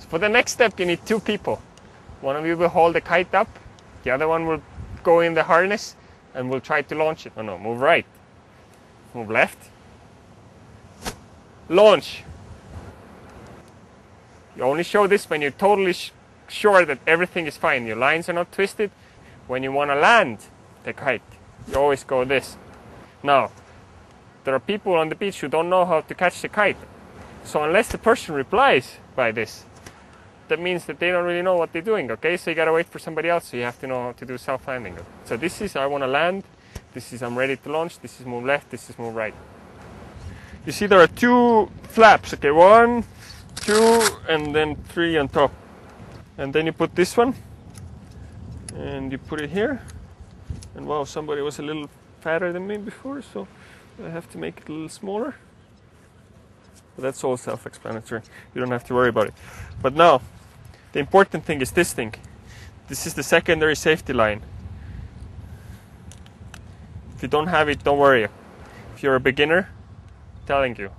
So for the next step, you need two people. One of you will hold the kite up, the other one will go in the harness and will try to launch it. Oh no, move right, move left, launch. You only show this when you're totally sure that everything is fine. Your lines are not twisted. When you want to land the kite, you always go this. Now, there are people on the beach who don't know how to catch the kite. So unless the person replies by this, that means that they don't really know what they're doing, okay? So you gotta wait for somebody else, so you have to know how to do self-landing. So this is I want to land, this is I'm ready to launch, this is move left, this is move right. You see there are two flaps, okay? 1, 2, and then 3 on top. And then you put this one, and you put it here. And wow, somebody was a little fatter than me before, so I have to make it a little smaller. But that's all self-explanatory. You don't have to worry about it. But now, the important thing is this thing. This is the secondary safety line. If you don't have it, don't worry. If you're a beginner, I'm telling you,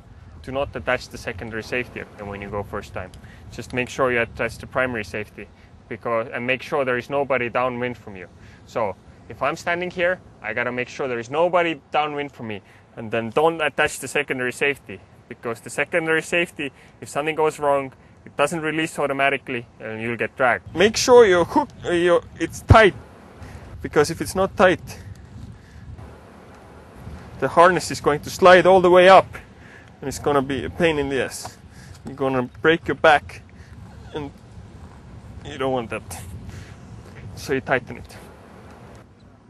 do not attach the secondary safety when you go first time. Just make sure you attach the primary safety, and make sure there is nobody downwind from you. So if I'm standing here, I gotta make sure there is nobody downwind from me, and then don't attach the secondary safety, because the secondary safety, if something goes wrong, it doesn't release automatically and you'll get dragged. Make sure your hook it's tight, because if it's not tight, the harness is going to slide all the way up and it's going to be a pain in the ass. You're going to break your back and you don't want that. So you tighten it.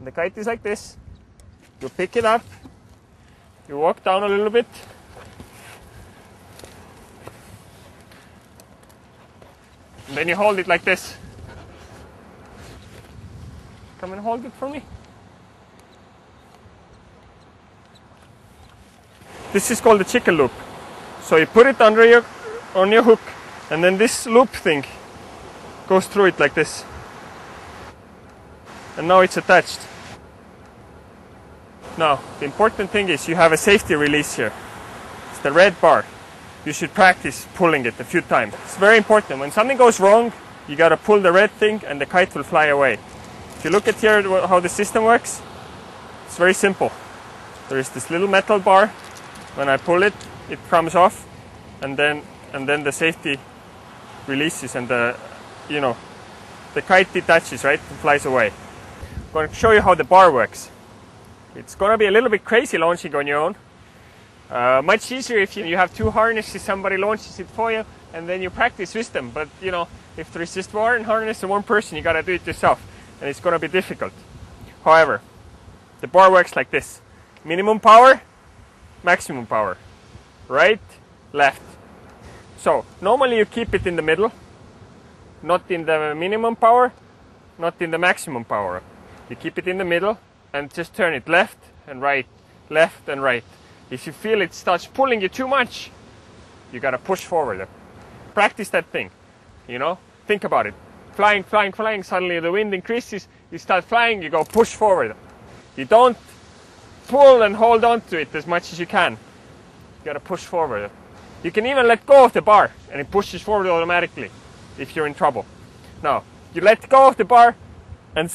The kite is like this. You pick it up, you walk down a little bit, and then you hold it like this. Come and hold it for me. This is called the chicken loop. So you put it under on your hook, and then this loop thing goes through it like this. And now it's attached. Now, the important thing is you have a safety release here. It's the red bar. You should practice pulling it a few times. It's very important. When something goes wrong, you gotta pull the red thing and the kite will fly away. If you look at here how the system works, it's very simple. There is this little metal bar. When I pull it, it comes off, and then the safety releases, and the kite detaches, right, and flies away. I'm going to show you how the bar works. It's going to be a little bit crazy launching on your own. Much easier if you have two harnesses, somebody launches it for you, and then you practice with them. But if there is just one harness and one person, you got to do it yourself, and it's going to be difficult. However, the bar works like this: minimum power, maximum power, right, left. So normally you keep it in the middle, not in the minimum power, not in the maximum power. You keep it in the middle and just turn it left and right, left and right. If you feel it starts pulling you too much, you gotta push forward. Practice that thing, think about it. Flying, flying, flying, suddenly the wind increases, you start flying, you go push forward. You don't pull and hold on to it as much as you can. You gotta push forward. You can even let go of the bar and it pushes forward automatically if you're in trouble. Now, you let go of the bar and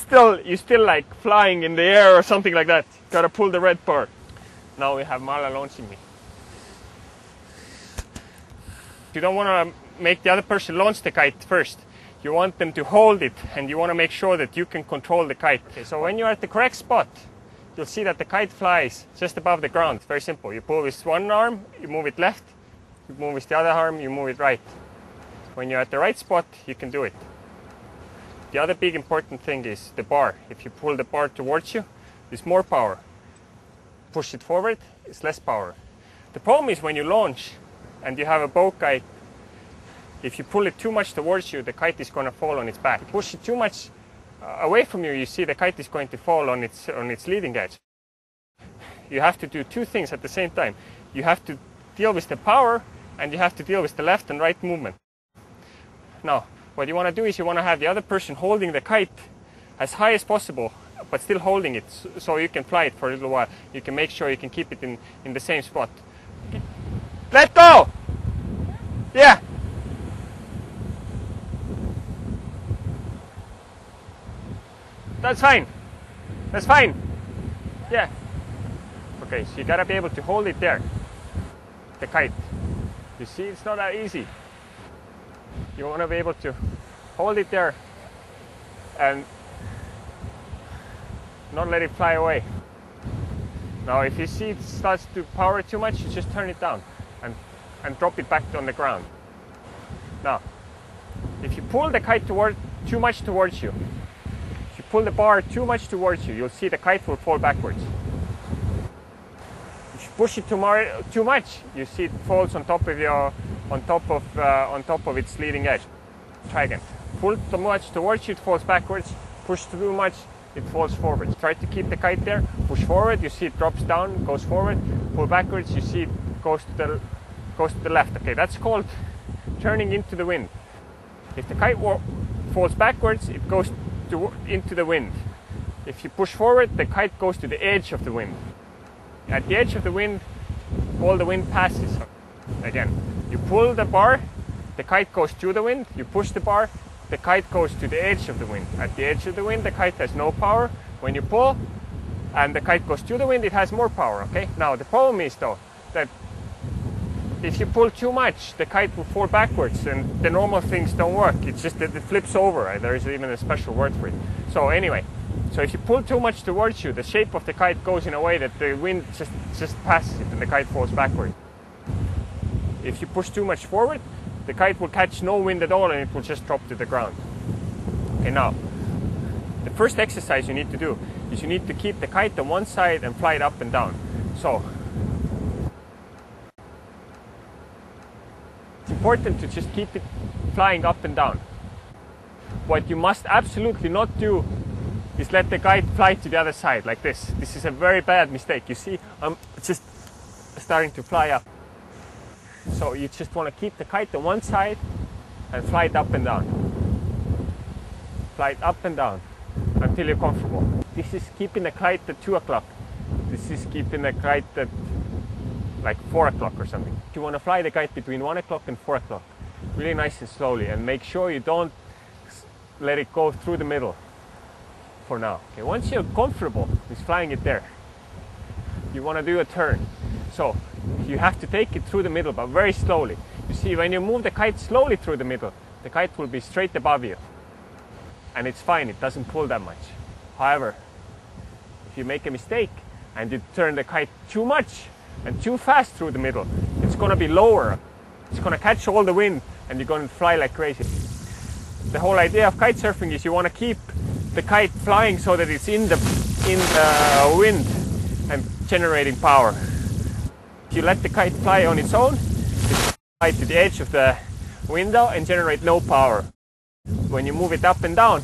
you're still like flying in the air or something like that. You gotta pull the red bar. Now we have Mala launching me. You don't want to make the other person launch the kite first. You want them to hold it, and you want to make sure that you can control the kite. Okay, so when you're at the correct spot, you'll see that the kite flies just above the ground. It's very simple. You pull with one arm, you move it left. You move with the other arm, you move it right. When you're at the right spot, you can do it. The other big important thing is the bar. If you pull the bar towards you, there's more power. Push it forward, it's less power. The problem is when you launch and you have a bow kite, if you pull it too much towards you, the kite is going to fall on its back. If you push it too much away from you, you see the kite is going to fall on its leading edge. You have to do two things at the same time. You have to deal with the power, and you have to deal with the left and right movement. Now, what you want to do is you want to have the other person holding the kite as high as possible, but still holding it so you can fly it for a little while. You can make sure you can keep it in the same spot. Let go! Yeah! That's fine. That's fine. Yeah. Okay, so you gotta be able to hold it there. The kite. You see, it's not that easy. You wanna be able to hold it there and not let it fly away. Now, if you see it starts to power too much, you just turn it down and drop it back on the ground. Now, if you pull the kite too much towards you, if you pull the bar too much towards you, you'll see the kite will fall backwards. If you push it too much, you see it falls on top of its leading edge. Try again. Pull too much towards you, it falls backwards. Push too much, it falls forward. Try to keep the kite there. Push forward, you see it drops down, goes forward. Pull backwards, you see it goes to the left. Okay, that's called turning into the wind. If the kite falls backwards, it goes into the wind. If you push forward, the kite goes to the edge of the wind. At the edge of the wind, all the wind passes. Again, you pull the bar, the kite goes to the wind. You push the bar, the kite goes to the edge of the wind. At the edge of the wind, the kite has no power. When you pull and the kite goes to the wind, it has more power. Okay. Now the problem is though that if you pull too much, the kite will fall backwards, and the normal things don't work. It's just that it flips over. Right? There is even a special word for it. So anyway, so if you pull too much towards you, the shape of the kite goes in a way that the wind just passes it and the kite falls backward. If you push too much forward, the kite will catch no wind at all and it will just drop to the ground. Okay, now, the first exercise you need to do is you need to keep the kite on one side and fly it up and down. So, it's important to just keep it flying up and down. What you must absolutely not do is let the kite fly to the other side like this. This is a very bad mistake. You see, I'm just starting to fly up. So you just want to keep the kite on one side and fly it up and down. Fly it up and down until you're comfortable. This is keeping the kite at 2 o'clock. This is keeping the kite at like 4 o'clock or something. You want to fly the kite between 1 o'clock and 4 o'clock. Really nice and slowly, and make sure you don't let it go through the middle for now. Okay, once you're comfortable with flying it there, you want to do a turn. So you have to take it through the middle, but very slowly. You see, when you move the kite slowly through the middle, the kite will be straight above you. And it's fine, it doesn't pull that much. However, if you make a mistake and you turn the kite too much and too fast through the middle, it's going to be lower. It's going to catch all the wind and you're going to fly like crazy. The whole idea of kite surfing is you want to keep the kite flying so that it's in the wind and generating power. If you let the kite fly on its own, it fly to the edge of the window and generate no power. When you move it up and down,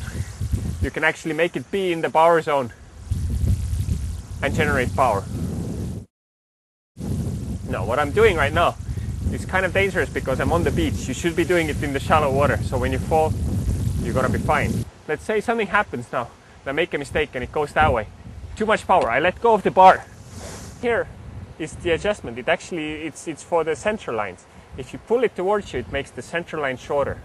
you can actually make it be in the power zone and generate power. Now, what I'm doing right now is kind of dangerous because I'm on the beach. You should be doing it in the shallow water, so when you fall, you're gonna be fine. Let's say something happens now, I make a mistake and it goes that way. Too much power, I let go of the bar. Here is the adjustment. It's for the center lines. If you pull it towards you, it makes the center line shorter.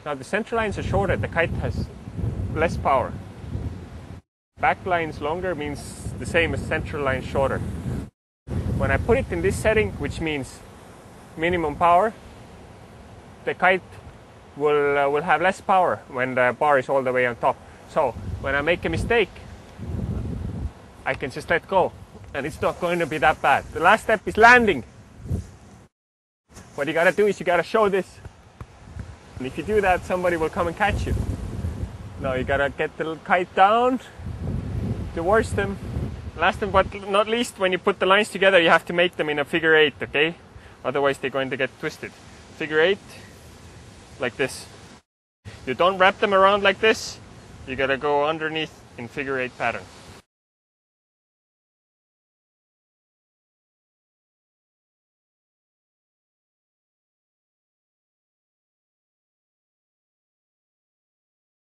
Now the center lines are shorter, the kite has less power. Back lines longer means the same as center line shorter. When I put it in this setting, which means minimum power, the kite will have less power when the bar is all the way on top. So when I make a mistake, I can just let go and it's not going to be that bad. The last step is landing. What you gotta do is you gotta show this. And if you do that, somebody will come and catch you. Now you gotta get the kite down towards them. Last and but not least, when you put the lines together, you have to make them in a figure 8, okay? Otherwise they're going to get twisted. Figure 8, like this. You don't wrap them around like this. You gotta go underneath in figure 8 pattern.